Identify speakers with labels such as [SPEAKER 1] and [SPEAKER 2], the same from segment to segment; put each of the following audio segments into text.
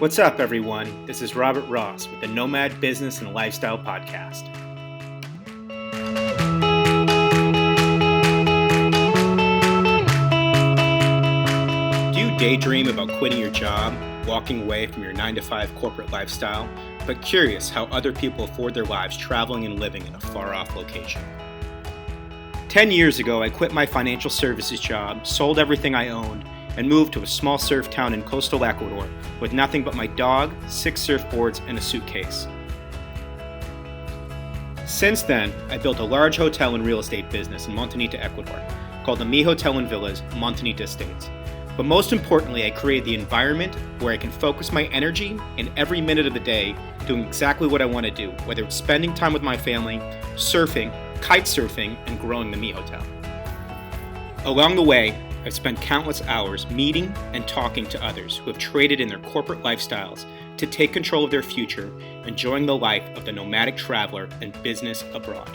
[SPEAKER 1] What's up, everyone? This is Robert Ross with the Nomad Business and Lifestyle Podcast. Do you daydream about quitting your job, walking away from your 9-to-5 corporate lifestyle, but curious how other people afford their lives traveling and living in a far-off location? 10 years ago, I quit my financial services job, sold everything I owned, and moved to a small surf town in coastal Ecuador with nothing but my dog, 6 surfboards, and a suitcase. Since then, I built a large hotel and real estate business in Montanita, Ecuador, called the Mi Hotel and Villas Montanita Estates. But most importantly, I created the environment where I can focus my energy in every minute of the day doing exactly what I want to do, whether it's spending time with my family, surfing, kite surfing, and growing the Mi Hotel. Along the way, I've spent countless hours meeting and talking to others who have traded in their corporate lifestyles to take control of their future, enjoying the life of the nomadic traveler and business abroad.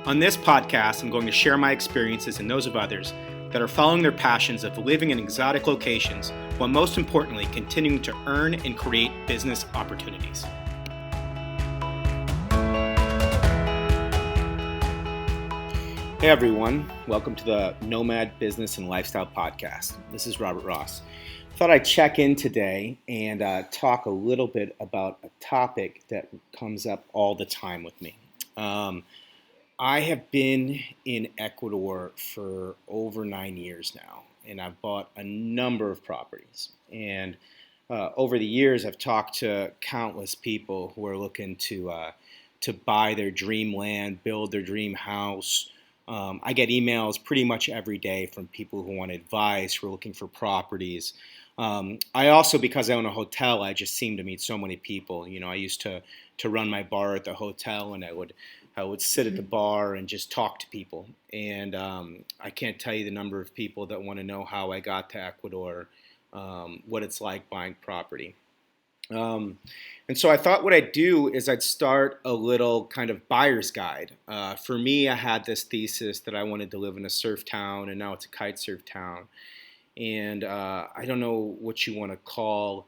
[SPEAKER 1] On this podcast, I'm going to share my experiences and those of others that are following their passions of living in exotic locations, while most importantly, continuing to earn and create business opportunities. Hey everyone, welcome to the Nomad Business and Lifestyle Podcast. This is Robert Ross. Thought I'd check in today and talk a little bit about a topic that comes up all the time with me. I have been in Ecuador for over 9 years now, and I've bought a number of properties. And over the years, I've talked to countless people who are looking to buy their dream land, build their dream house. I get emails pretty much every day from people who want advice, who are looking for properties. I also, because I own a hotel, I just seem to meet so many people. You know, I used to run my bar at the hotel, and I would sit at the bar and just talk to people. And I can't tell you the number of people that want to know how I got to Ecuador, what it's like buying property. And so I thought what I'd do is I'd start a little kind of buyer's guide. For me, I had this thesis that I wanted to live in a surf town, and now it's a kite surf town. And I don't know what you want to call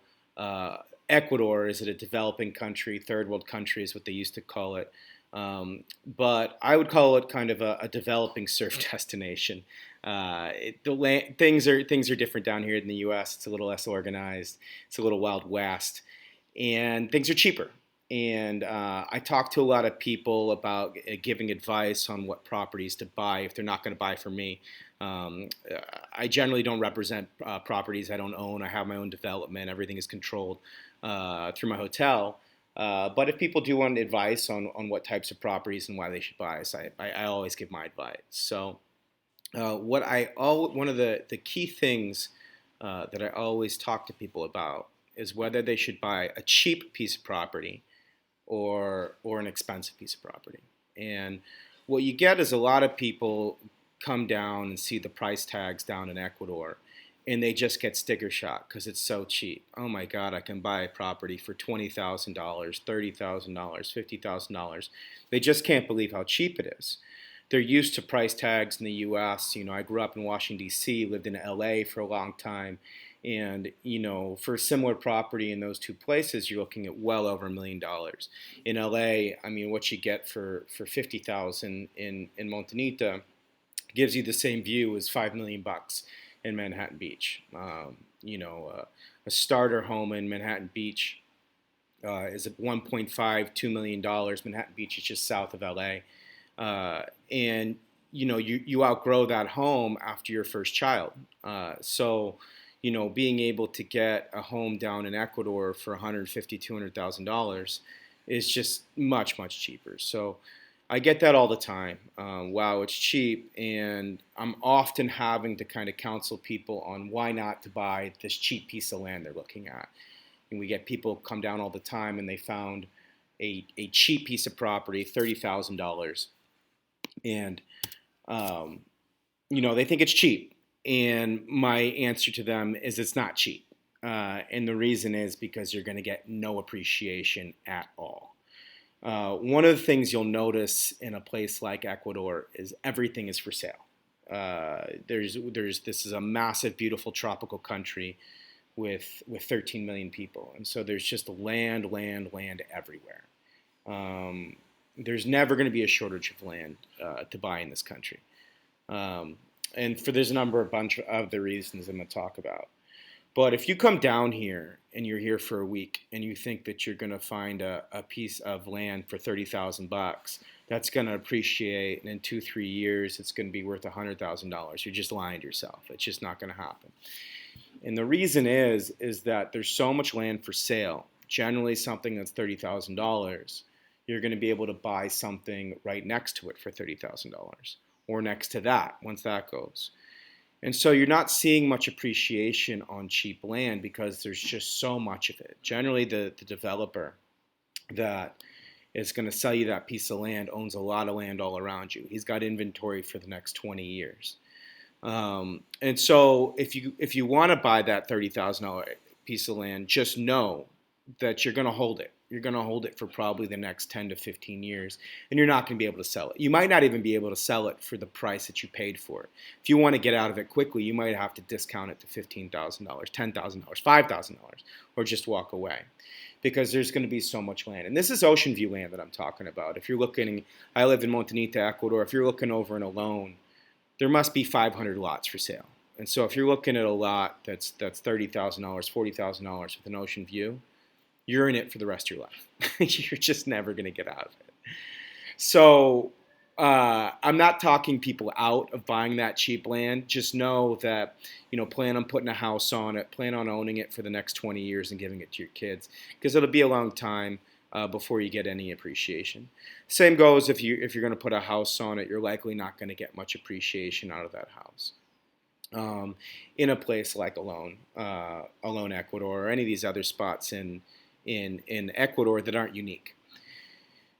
[SPEAKER 1] Ecuador. Is it a developing country? Third world country is what they used to call it. But I would call it kind of a developing surf destination. Things are different down here in the U.S. It's a little less organized. It's a little Wild West. And things are cheaper. And I talk to a lot of people about giving advice on what properties to buy if they're not going to buy from me. I generally don't represent properties I don't own. I have my own development. Everything is controlled through my hotel. But if people do want advice on what types of properties and why they should buy, so I always give my advice. So one of the key things that I always talk to people about is whether they should buy a cheap piece of property or an expensive piece of property. And what you get is a lot of people come down and see the price tags down in Ecuador, and they just get sticker shock because it's so cheap. Oh my God, I can buy a property for $20,000, $30,000, $50,000. They just can't believe how cheap it is. They're used to price tags in the U.S. You know, I grew up in Washington, D.C., lived in L.A. for a long time. And, you know, for a similar property in those two places, you're looking at well over $1 million. In L.A., I mean, what you get for $50,000 in Montanita gives you the same view as $5 million in Manhattan Beach. A starter home in Manhattan Beach is at $1.5–2 million. Manhattan Beach is just south of LA. And, you know, you outgrow that home after your first child. So, you know, being able to get a home down in Ecuador for $150,000–200,000 is just much, much cheaper. So I get that all the time. Wow, it's cheap. And I'm often having to kind of counsel people on why not to buy this cheap piece of land they're looking at. And we get people come down all the time and they found a cheap piece of property, $30,000. And, you know, they think it's cheap. And my answer to them is it's not cheap. And the reason is because you're going to get no appreciation at all. One of the things you'll notice in a place like Ecuador is everything is for sale. This is a massive, beautiful tropical country. with 13 million people, and so there's just land, land, land everywhere. There's never going to be a shortage of land to buy in this country, and there's a bunch of other reasons I'm going to talk about. But if you come down here and you're here for a week and you think that you're going to find a piece of land for $30,000 that's going to appreciate, and in 2-3 years it's going to be worth $100,000, you're just lying to yourself. It's just not going to happen. And the reason is that there's so much land for sale. Generally, something that's $30,000, you're going to be able to buy something right next to it for $30,000, or next to that once that goes. And so you're not seeing much appreciation on cheap land because there's just so much of it. Generally, the developer that is going to sell you that piece of land owns a lot of land all around you. He's got inventory for the next 20 years. And so if you want to buy that $30,000 piece of land, just know that you're going to hold it. You're going to hold it for probably the next 10 to 15 years, and you're not going to be able to sell it. You might not even be able to sell it for the price that you paid for it. If you want to get out of it quickly, you might have to discount it to $15,000, $10,000, $5,000, or just walk away, because there's going to be so much land. And this is OceanView land that I'm talking about. If you're looking, I live in Montanita, Ecuador. If you're looking over in Olon, there must be 500 lots for sale. And so if you're looking at a lot that's $30,000, $40,000 with an ocean view, you're in it for the rest of your life. You're just never going to get out of it. So I'm not talking people out of buying that cheap land. Just know that, plan on putting a house on it, plan on owning it for the next 20 years and giving it to your kids, because it'll be a long time before you get any appreciation. Same goes if you're going to put a house on it, you're likely not going to get much appreciation out of that house. In a place like Olon, Ecuador, or any of these other spots in Ecuador that aren't unique.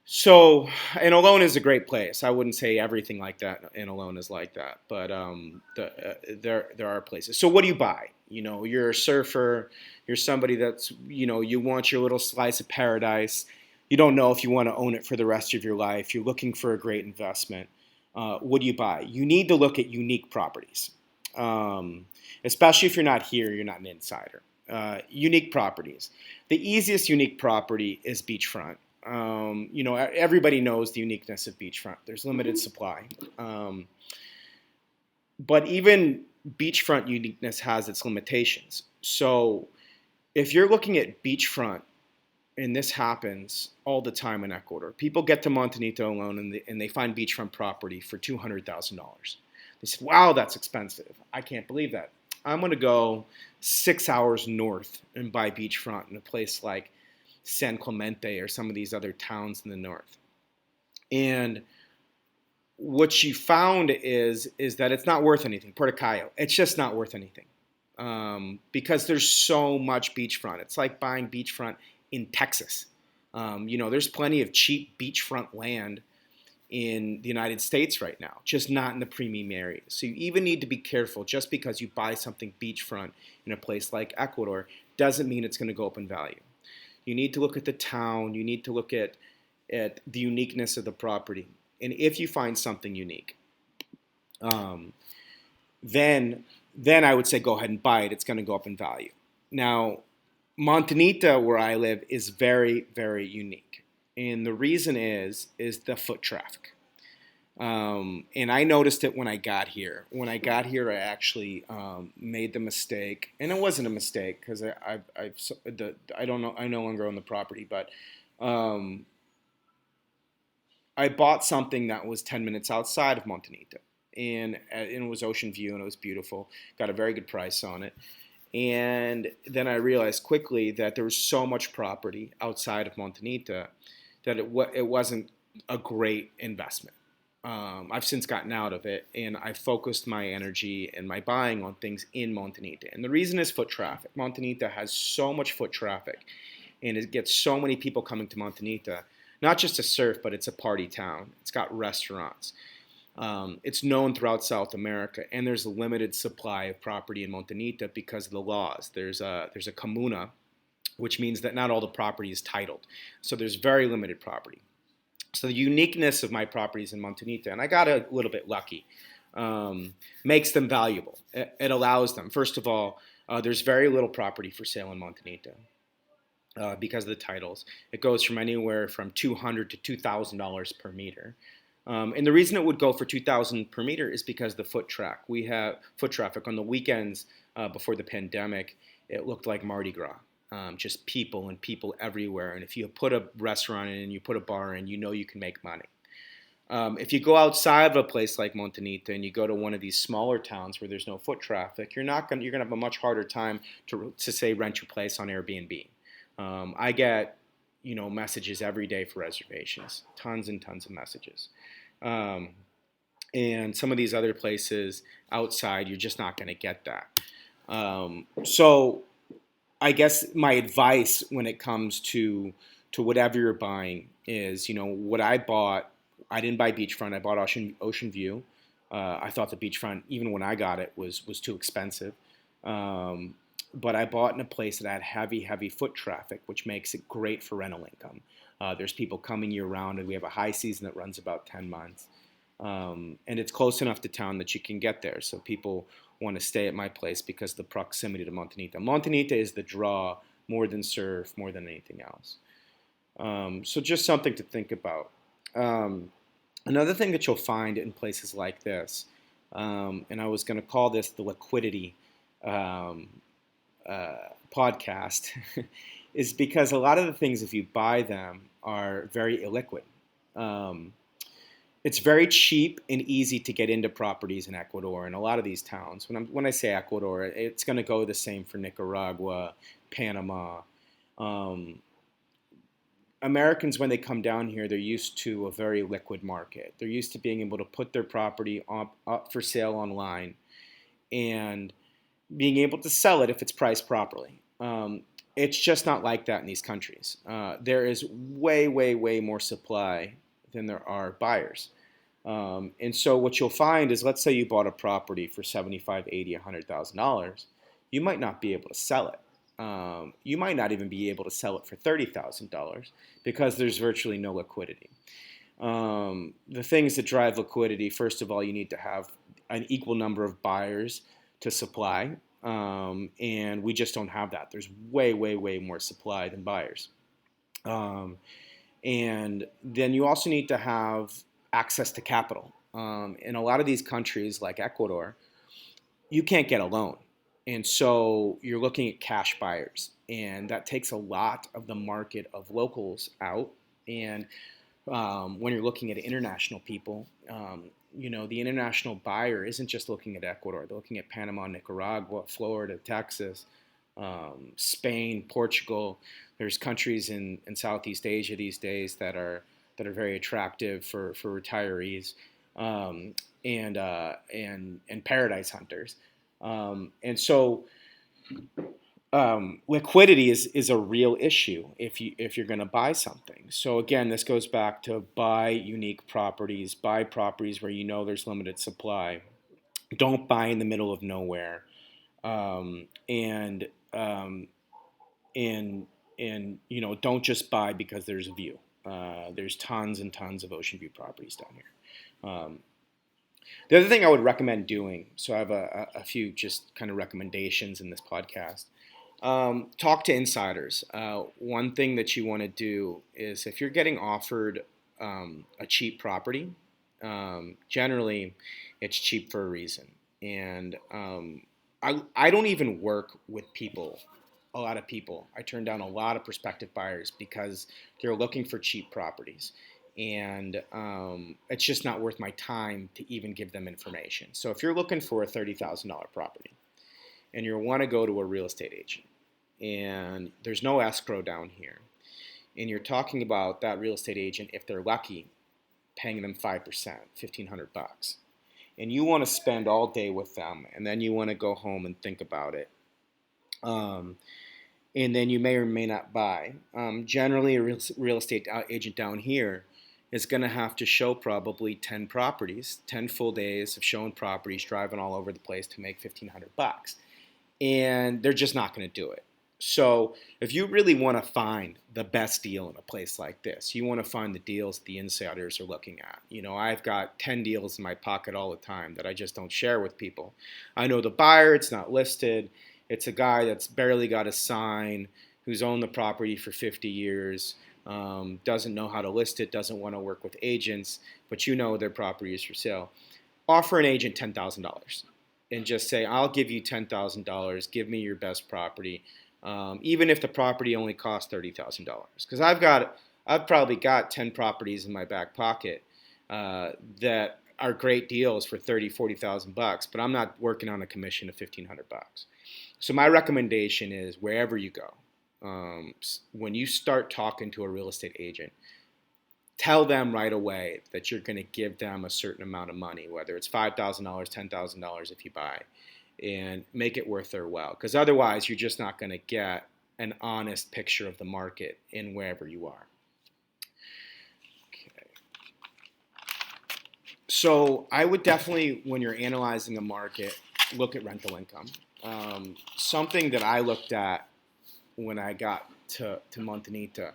[SPEAKER 1] So, and Olon is a great place. I wouldn't say everything like that in Olon is like that, but there are places. So what do you buy? You're a surfer. You're somebody that's, you want your little slice of paradise. You don't know if you want to own it for the rest of your life. You're looking for a great investment. What do you buy? You need to look at unique properties, especially if you're not here, you're not an insider. Unique properties. The easiest unique property is beachfront. Everybody knows the uniqueness of beachfront. There's limited supply. But even beachfront uniqueness has its limitations. So if you're looking at beachfront, and this happens all the time in Ecuador, people get to Montanita alone and they find beachfront property for $200,000. They said, wow, that's expensive. I can't believe that. I'm going to go 6 hours north and buy beachfront in a place like San Clemente or some of these other towns in the north. And what you found is that it's not worth anything. Puerto Cayo, it's just not worth anything because there's so much beachfront. It's like buying beachfront in Texas. There's plenty of cheap beachfront land in the United States right now, just not in the premium areas. So you even need to be careful. Just because you buy something beachfront in a place like Ecuador doesn't mean it's going to go up in value. You need to look at the town. You need to look at the uniqueness of the property. And if you find something unique, then I would say go ahead and buy it. It's going to go up in value. Now, Montanita, where I live, is very, very unique. And the reason is the foot traffic. And I noticed it when I got here. When I got here, I actually made the mistake, and it wasn't a mistake because I no longer own the property, but I bought something that was 10 minutes outside of Montanita, and it was OceanView, and it was beautiful. Got a very good price on it. And then I realized quickly that there was so much property outside of Montanita that it wasn't a great investment. I've since gotten out of it, and I focused my energy and my buying on things in Montanita. And the reason is foot traffic. Montanita has so much foot traffic, and it gets so many people coming to Montanita, not just to surf, but it's a party town. It's got restaurants. It's known throughout South America, and there's a limited supply of property in Montanita because of the laws. There's a comuna, which means that not all the property is titled. So there's very limited property. So the uniqueness of my properties in Montanita, and I got a little bit lucky, makes them valuable. It allows them, first of all, There's very little property for sale in Montanita because of the titles. It goes from anywhere from $200 to $2,000 per meter. And the reason it would go for $2,000 per meter is because the we have foot traffic on the weekends before the pandemic. It looked like Mardi Gras, just people and people everywhere. And if you put a restaurant in and you put a bar in, you know you can make money. If you go outside of a place like Montanita and you go to one of these smaller towns where there's no foot traffic, you're gonna have a much harder time to say rent your place on Airbnb. I get messages every day for reservations, tons and tons of messages. And some of these other places outside, you're just not going to get that. So I guess my advice when it comes to whatever you're buying is, what I bought. I didn't buy beachfront. I bought OceanView. I thought the beachfront, even when I got it, was too expensive. But I bought in a place that had heavy foot traffic, which makes it great for rental income. There's people coming year round, and we have a high season that runs about 10 months. And it's close enough to town that you can get there. So people want to stay at my place because of the proximity to Montanita. Montanita is the draw more than surf, more than anything else. So just something to think about. Another thing that you'll find in places like this, and I was going to call this the liquidity podcast, is because a lot of the things, if you buy them, are very illiquid. It's very cheap and easy to get into properties in Ecuador and a lot of these towns. When I say Ecuador, it's going to go the same for Nicaragua, Panama. Americans, when they come down here, they're used to a very liquid market. They're used to being able to put their property up for sale online and being able to sell it if it's priced properly. It's just not like that in these countries. There is way more supply than there are buyers. And so what you'll find is, let's say you bought a property for $75,000, $80,000, $100,000, you might not be able to sell it. You might not even be able to sell it for $30,000 because there's virtually no liquidity. The things that drive liquidity, first of all, you need to have an equal number of buyers to supply, and we just don't have that. There's way more supply than buyers. And then you also need to have access to capital. In a lot of these countries like Ecuador, you can't get a loan. And so you're looking at cash buyers, and that takes a lot of the market of locals out. And when you're looking at international people, the international buyer isn't just looking at Ecuador. They're looking at Panama, Nicaragua, Florida, Texas, Spain, Portugal. There's countries in Southeast Asia these days that are very attractive for retirees and paradise hunters. And so liquidity is a real issue if you're going to buy something. So again, this goes back to buy unique properties, buy properties where you know there's limited supply. Don't buy in the middle of nowhere, and don't just buy because there's a view. There's tons and tons of OceanView properties down here. The other thing I would recommend doing, so I have a few just kind of recommendations in this podcast. Talk to insiders. One thing that you want to do is, if you're getting offered a cheap property, generally it's cheap for a reason. And I don't even work with a lot of people. I turn down a lot of prospective buyers because they're looking for cheap properties. And it's just not worth my time to even give them information. So if you're looking for a $30,000 property and you want to go to a real estate agent and there's no escrow down here, and you're talking about that real estate agent, if they're lucky, paying them 5%, $1,500, and you want to spend all day with them, and then you want to go home and think about it, and then you may or may not buy. Generally, a real estate agent down here is going to have to show probably 10 properties, 10 full days of showing properties, driving all over the place to make $1,500. And they're just not going to do it. So if you really want to find the best deal in a place like this, you want to find the deals the insiders are looking at. I've got 10 deals in my pocket all the time that I just don't share with people. I know the buyer, it's not listed. It's a guy that's barely got a sign, who's owned the property for 50 years, doesn't know how to list it, doesn't want to work with agents, but you know their property is for sale. Offer an agent $10,000 and just say, I'll give you $10,000, give me your best property, even if the property only costs $30,000. Because I've probably got 10 properties in my back pocket that are great deals for 30, 40,000 bucks, but I'm not working on a commission of 1,500 bucks. So my recommendation is wherever you go, when you start talking to a real estate agent, tell them right away that you're going to give them a certain amount of money, whether it's $5,000, $10,000 if you buy, and make it worth their while. Because otherwise, you're just not going to get an honest picture of the market in wherever you are. Okay. So I would definitely, when you're analyzing a market, look at rental income. Something that I looked at when I got to Montanita,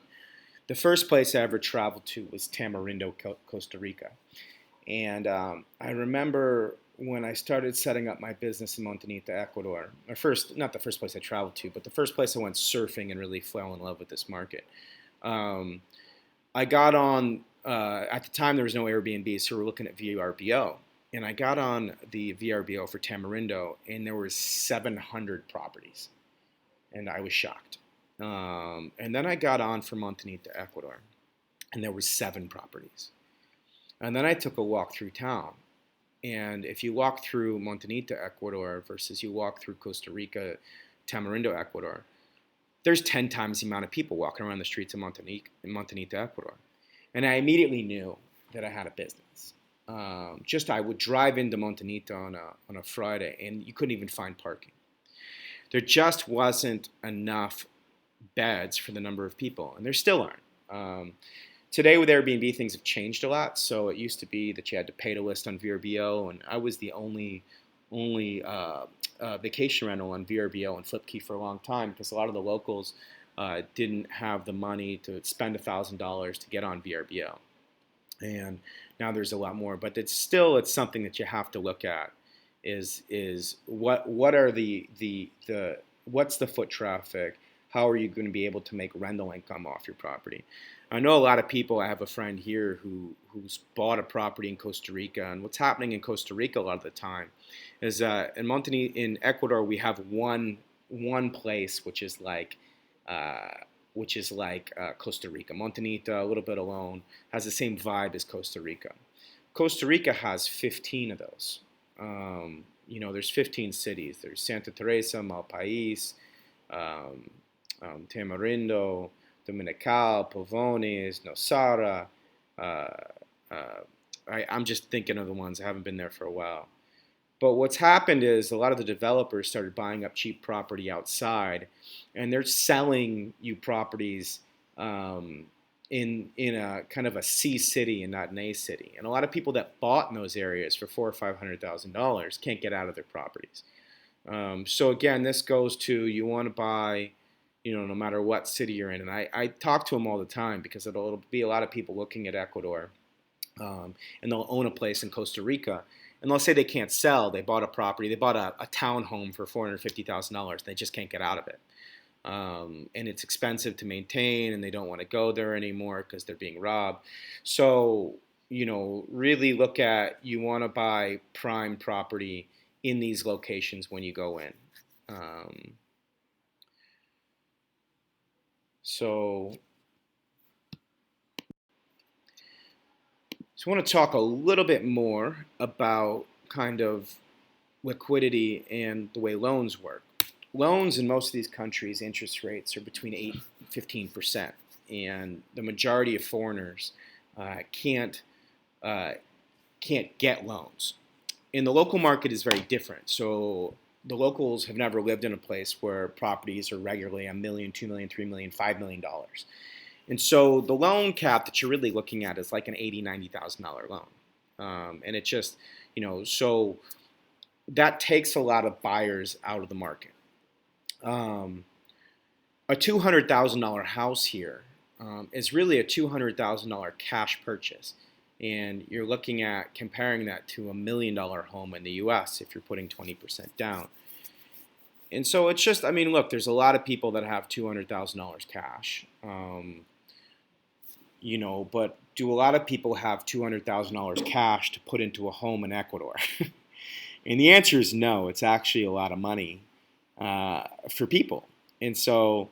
[SPEAKER 1] the first place I ever traveled to was Tamarindo, Costa Rica. And I remember when I started setting up my business in Montanita, Ecuador, not the first place I traveled to, but the first place I went surfing and really fell in love with this market. I got on, at the time there was no Airbnb, so we were looking at VRBO. And I got on the VRBO for Tamarindo, and there were 700 properties. And I was shocked. And then I got on for Montanita, Ecuador, and there were 7 properties. And then I took a walk through town. And if you walk through Montanita, Ecuador versus you walk through Costa Rica, Tamarindo, Ecuador, there's 10 times the amount of people walking around the streets of Montanita, Ecuador. And I immediately knew that I had a business. I would drive into Montanita on a Friday, and you couldn't even find parking. There just wasn't enough beds for the number of people, and there still aren't. Today with Airbnb, things have changed a lot. So it used to be that you had to pay to list on VRBO, and I was the only vacation rental on VRBO and FlipKey for a long time because a lot of the locals didn't have the money to spend $1,000 to get on VRBO. And now there's a lot more, but it's something that you have to look at. Is what are what's the foot traffic? How are you going to be able to make rental income off your property? I know a lot of people. I have a friend here who's bought a property in Costa Rica, and what's happening in Costa Rica a lot of the time is in Ecuador we have one place which is like Costa Rica. Montanita, a little bit Olon, has the same vibe as Costa Rica. Costa Rica has 15 of those. There's 15 cities. There's Santa Teresa, Malpais, Tamarindo, Dominical, Pavones, Nosara. I'm just thinking of the ones. I haven't been there for a while. But what's happened is a lot of the developers started buying up cheap property outside, and they're selling you properties in a kind of a C city and not an A city. And a lot of people that bought in those areas for $400,000 or $500,000 can't get out of their properties. So again, this goes to you want to buy, no matter what city you're in. And I talk to them all the time because it'll be a lot of people looking at Ecuador, and they'll own a place in Costa Rica. And they'll say they can't sell. They bought a property. They bought a townhome for $450,000. They just can't get out of it. And it's expensive to maintain, and they don't want to go there anymore because they're being robbed. So, really look at, you want to buy prime property in these locations when you go in. So I want to talk a little bit more about kind of liquidity and the way loans work. Loans in most of these countries, interest rates are between 8 and 15%, and the majority of foreigners can't get loans. And the local market is very different. So the locals have never lived in a place where properties are regularly $1 million, $2 million, $3 million, $5 million. And so the loan cap that you're really looking at is like an $80,000, $90,000 loan. And it just, so that takes a lot of buyers out of the market. A $200,000 house here is really a $200,000 cash purchase. And you're looking at comparing that to $1 million home in the U.S. if you're putting 20% down. And so it's just, I mean, look, there's a lot of people that have $200,000 cash, but do a lot of people have $200,000 cash to put into a home in Ecuador? And the answer is no. It's actually a lot of money for people. And so,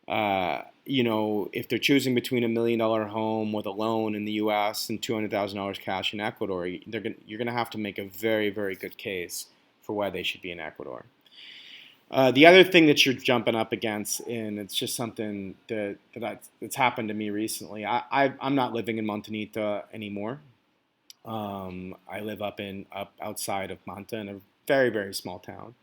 [SPEAKER 1] if they're choosing between $1 million home with a loan in the U.S. and $200,000 cash in Ecuador, you're going to have to make a very, very good case for why they should be in Ecuador. The other thing that you're jumping up against, and it's just something that's happened to me recently. I'm not living in Montanita anymore. I live up outside of Manta in a very, very small town.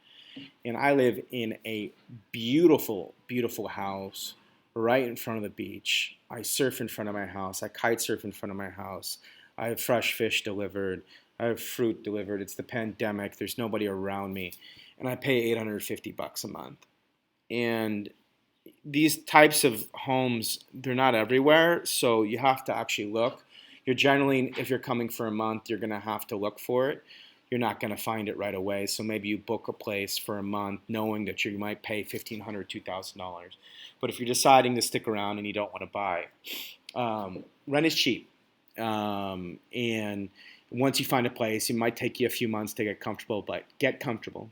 [SPEAKER 1] And I live in a beautiful, beautiful house right in front of the beach. I surf in front of my house. I kite surf in front of my house. I have fresh fish delivered. I have fruit delivered. It's the pandemic. There's nobody around me. And I pay $850 a month. And these types of homes, they're not everywhere. So you have to actually look. You're generally, if you're coming for a month, you're going to have to look for it. You're not going to find it right away. So maybe you book a place for a month knowing that you might pay $1,500, $2,000. But if you're deciding to stick around and you don't want to buy, rent is cheap. And once you find a place, it might take you a few months to get comfortable, but get comfortable.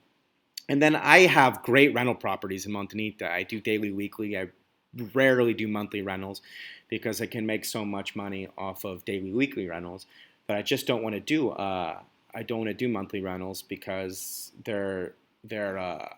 [SPEAKER 1] And then I have great rental properties in Montanita. I do daily, weekly. I rarely do monthly rentals because I can make so much money off of daily, weekly rentals. But I just don't want to do I don't want to do monthly rentals because they're a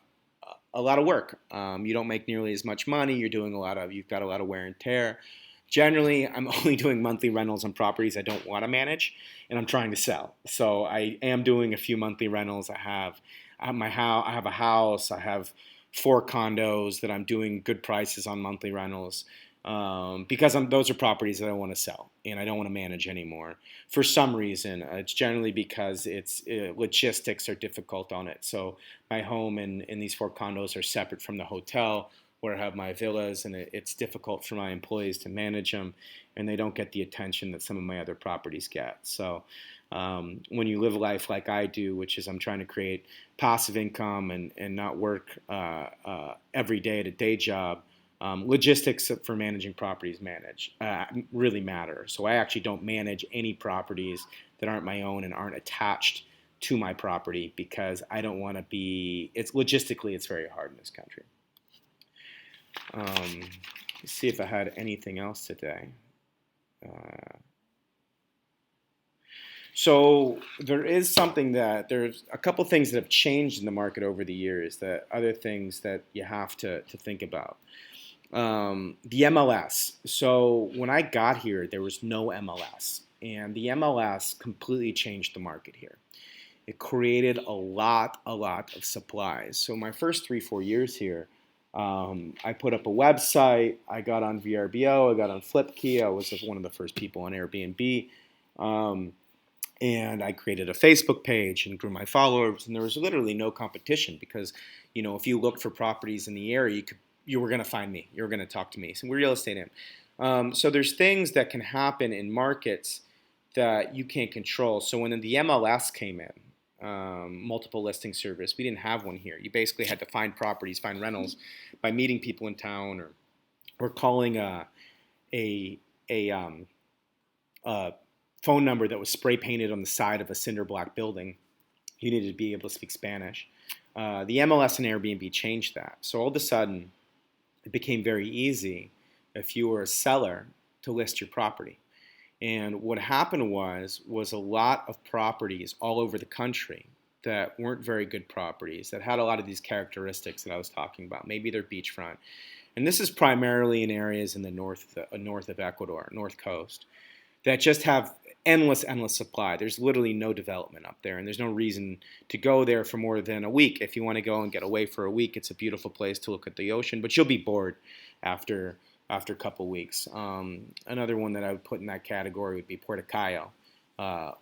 [SPEAKER 1] lot of work. You don't make nearly as much money. You've got a lot of wear and tear. Generally, I'm only doing monthly rentals on properties I don't want to manage, and I'm trying to sell. So I am doing a few monthly rentals. I have a house. I have 4 condos that I'm doing good prices on monthly rentals. Because those are properties that I want to sell and I don't want to manage anymore. For some reason, it's generally because logistics are difficult on it. So my home and these 4 condos are separate from the hotel where I have my villas, and it's difficult for my employees to manage them, and they don't get the attention that some of my other properties get. So when you live a life like I do, which is I'm trying to create passive income and not work every day at a day job, logistics for managing properties really matter. So I actually don't manage any properties that aren't my own and aren't attached to my property because I don't want to be. Logistically, it's very hard in this country. Let's see if I had anything else today. So there's a couple things that have changed in the market over the years, other things that you have to think about. The MLS. So when I got here, there was no MLS, and the MLS completely changed the market here. It created a lot of supplies. So my first 3-4 years here, I put up a website. I got on VRBO. I got on Flipkey. I was one of the first people on Airbnb. And I created a Facebook page and grew my followers. And there was literally no competition because, if you looked for properties in the area, you were going to find me. You were going to talk to me. So we're real estate in. So there's things that can happen in markets that you can't control. So when the MLS came in, multiple listing service, we didn't have one here. You basically had to find properties, find rentals by meeting people in town or calling a phone number that was spray painted on the side of a cinder block building. You needed to be able to speak Spanish. The MLS and Airbnb changed that. So all of a sudden, it became very easy if you were a seller to list your property. And what happened was a lot of properties all over the country that weren't very good properties, that had a lot of these characteristics that I was talking about. Maybe they're beachfront. And this is primarily in areas in the north of Ecuador, north coast, that just have endless supply. There's literally no development up there, and there's no reason to go there for more than a week. If you want to go and get away for a week, it's a beautiful place to look at the ocean, but you'll be bored after a couple weeks. Another one that I would put in that category would be Puerto Cayo,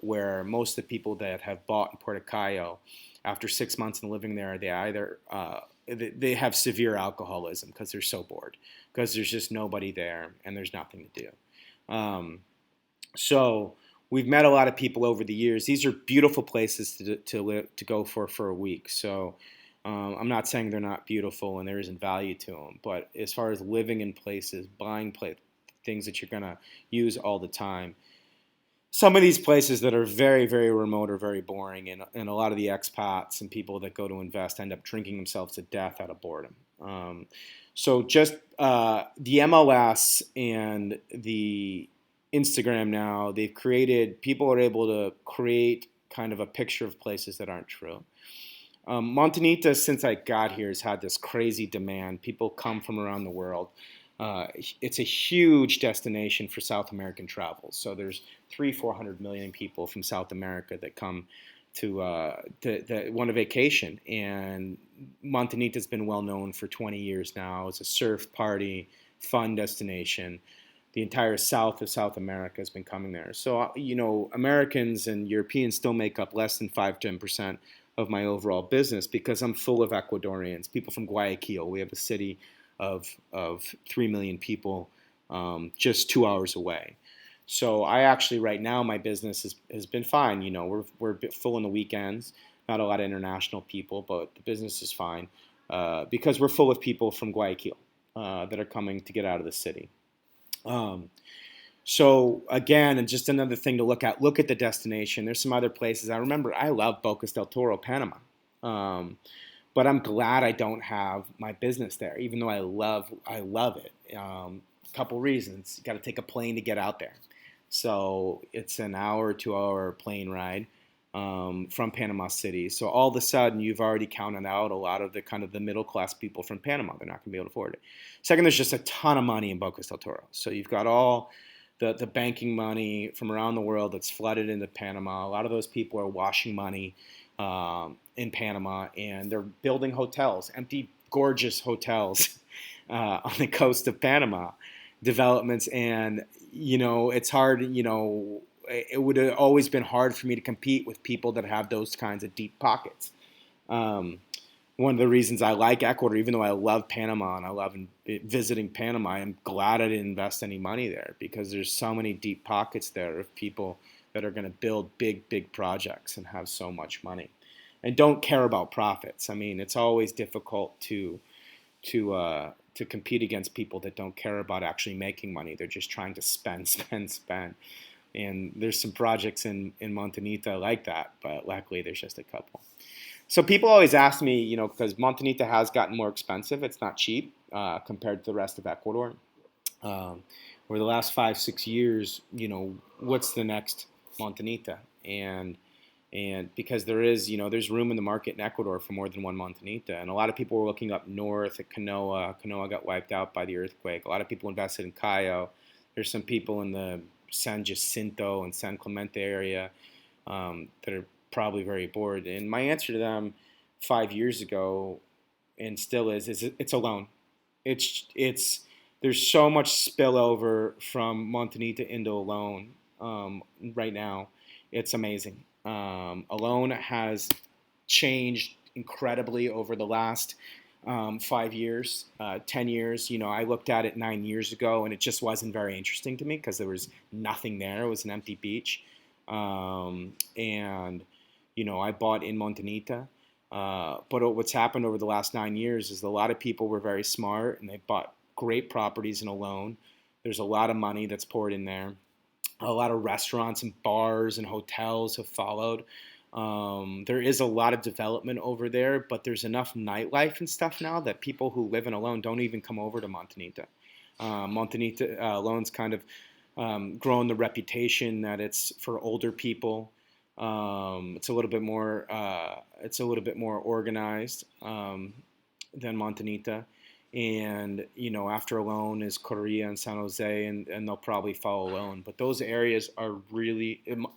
[SPEAKER 1] where most of the people that have bought in Puerto Cayo, after 6 months in living there, they have severe alcoholism because they're so bored, because there's just nobody there and there's nothing to do. So we've met a lot of people over the years. These are beautiful places to go for a week. So I'm not saying they're not beautiful and there isn't value to them, but as far as living in places, buying things that you're gonna use all the time, some of these places that are very, very remote are very boring, and a lot of the expats and people that go to invest end up drinking themselves to death out of boredom. So just the MLS and the Instagram now, people are able to create kind of a picture of places that aren't true. Montanita, since I got here, has had this crazy demand. People come from around the world. It's a huge destination for South American travel. So there's 400 million people from South America that come to want a vacation. And Montanita's been well known for 20 years now. It's a surf party, fun destination. The entire south of South America has been coming there. So, Americans and Europeans still make up less than 5-10% of my overall business because I'm full of Ecuadorians, people from Guayaquil. We have a city of 3 million people just 2 hours away. So I actually, right now, my business has been fine. We're a bit full on the weekends, not a lot of international people, but the business is fine because we're full of people from Guayaquil that are coming to get out of the city. So again, and just another thing to look at the destination. There's some other places. I remember I love Bocas del Toro, Panama. But I'm glad I don't have my business there, even though I love it. Couple reasons. You got to take a plane to get out there. So it's an hour, 2 hour plane ride from Panama City. So all of a sudden, you've already counted out a lot of the kind of the middle class people from Panama. They're not going to be able to afford it. Second, there's just a ton of money in Bocas del Toro. So you've got all the banking money from around the world that's flooded into Panama. A lot of those people are washing money in Panama, and they're building hotels, empty, gorgeous hotels on the coast of Panama, developments. And, it's hard, it would have always been hard for me to compete with people that have those kinds of deep pockets. One of the reasons I like Ecuador, even though I love Panama and I love visiting Panama, I'm glad I didn't invest any money there because there's so many deep pockets there of people that are going to build big, big projects and have so much money and don't care about profits. I mean, it's always difficult to compete against people that don't care about actually making money. They're just trying to spend, spend, spend. And there's some projects in Montanita like that, but luckily there's just a couple. So people always ask me, because Montanita has gotten more expensive. It's not cheap compared to the rest of Ecuador. Over the last 5-6 years, what's the next Montanita? And because there's room in the market in Ecuador for more than one Montanita. And a lot of people were looking up north at Canoa. Canoa got wiped out by the earthquake. A lot of people invested in Cayo. There's some people in the San Jacinto and San Clemente area that are probably very bored. And my answer to them 5 years ago, and still is it's a loan. It's there's so much spillover from Montanita into Olon right now. It's amazing. Olon has changed incredibly over the last 5 years, 10 years. I looked at it 9 years ago, and it just wasn't very interesting to me because there was nothing there. It was an empty beach. And I bought in Montanita. But what's happened over the last 9 years is a lot of people were very smart, and they bought great properties in Olon. There's a lot of money that's poured in there. A lot of restaurants and bars and hotels have followed. There is a lot of development over there, but there's enough nightlife and stuff now that people who live in Olon don't even come over to Montanita. Montanita Olon's kind of grown the reputation that it's for older people. It's a little bit more organized than Montanita. And, after Olon is Correa and San Jose, and they'll probably follow Olon. But those areas are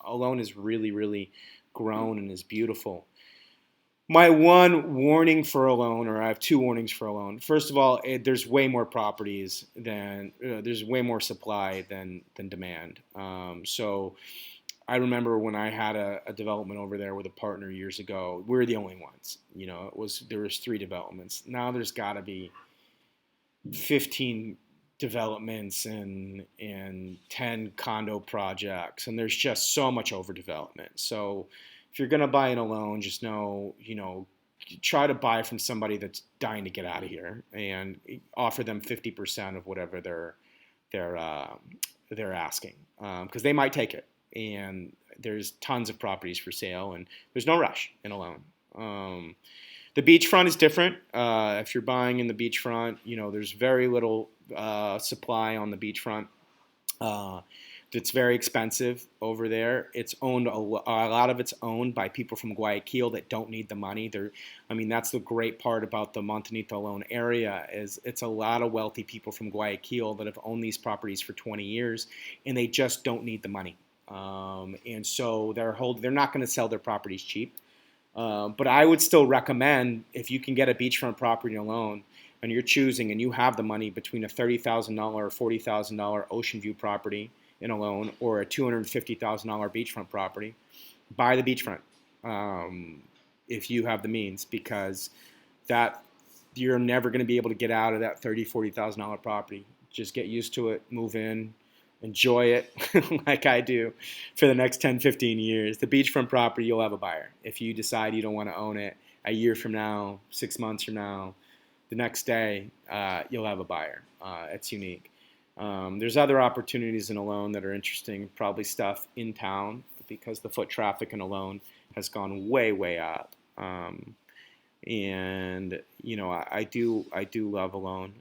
[SPEAKER 1] Olon is really, really grown and is beautiful. My one warning for Olon, or I have two warnings for Olon. First of all, there's way more properties there's way more supply than demand. So I remember when I had a development over there with a partner years ago, we were the only ones. There was 3 developments. Now there's got to be 15 developments and 10 condo projects, and there's just so much overdevelopment. So if you're going to buy in Olon, just know, try to buy from somebody that's dying to get out of here and offer them 50% of whatever they're asking, because they might take it. And there's tons of properties for sale, and there's no rush in a loan. The beachfront is different. If you're buying in the beachfront, there's very little supply on the beachfront. It's very expensive over there. It's owned a lot of it's owned by people from Guayaquil that don't need the money. That's the great part about the Montanita and Olon area is it's a lot of wealthy people from Guayaquil that have owned these properties for 20 years, and they just don't need the money. And so they're not going to sell their properties cheap. But I would still recommend, if you can get a beachfront property alone and you're choosing and you have the money between a $30,000 or $40,000 OceanView property in a loan or a $250,000 beachfront property, buy the beachfront if you have the means, because that you're never going to be able to get out of that $30,000, $40,000 property. Just get used to it, move in, enjoy it like I do for the next 10, 15 years. The beachfront property, you'll have a buyer. If you decide you don't want to own it a year from now, 6 months from now, the next day, you'll have a buyer. It's unique. There's other opportunities in a loan that are interesting, probably stuff in town, because the foot traffic in a loan has gone way, way up. And I do love a loan.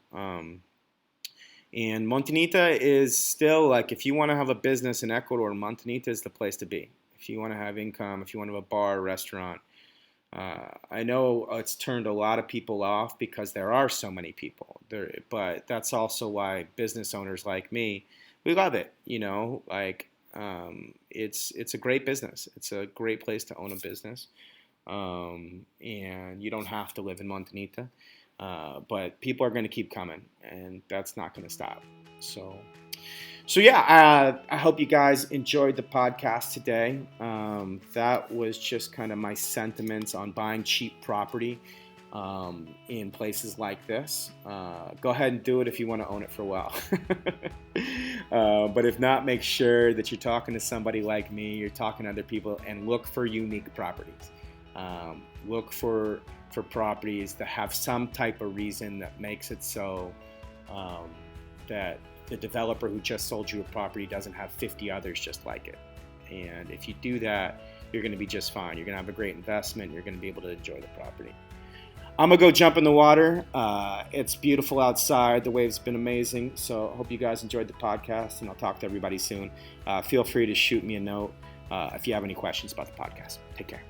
[SPEAKER 1] And Montanita is still, like, if you want to have a business in Ecuador, Montanita is the place to be. If you want to have income, if you want to have a bar, restaurant. I know it's turned a lot of people off because there are so many people there, but that's also why business owners like me, we love it. It's a great business. It's a great place to own a business, and you don't have to live in Montanita. But people are going to keep coming, and that's not going to stop. So yeah, I hope you guys enjoyed the podcast today. That was just kind of my sentiments on buying cheap property in places like this. Go ahead and do it if you want to own it for a while. But if not, make sure that you're talking to somebody like me, you're talking to other people, and look for unique properties. Look for properties that have some type of reason that makes it so that the developer who just sold you a property doesn't have 50 others just like it. And if you do that, you're going to be just fine. You're going to have a great investment. You're going to be able to enjoy the property. I'm going to go jump in the water. It's beautiful outside. The wave's been amazing. So I hope you guys enjoyed the podcast, and I'll talk to everybody soon. Feel free to shoot me a note if you have any questions about the podcast. Take care.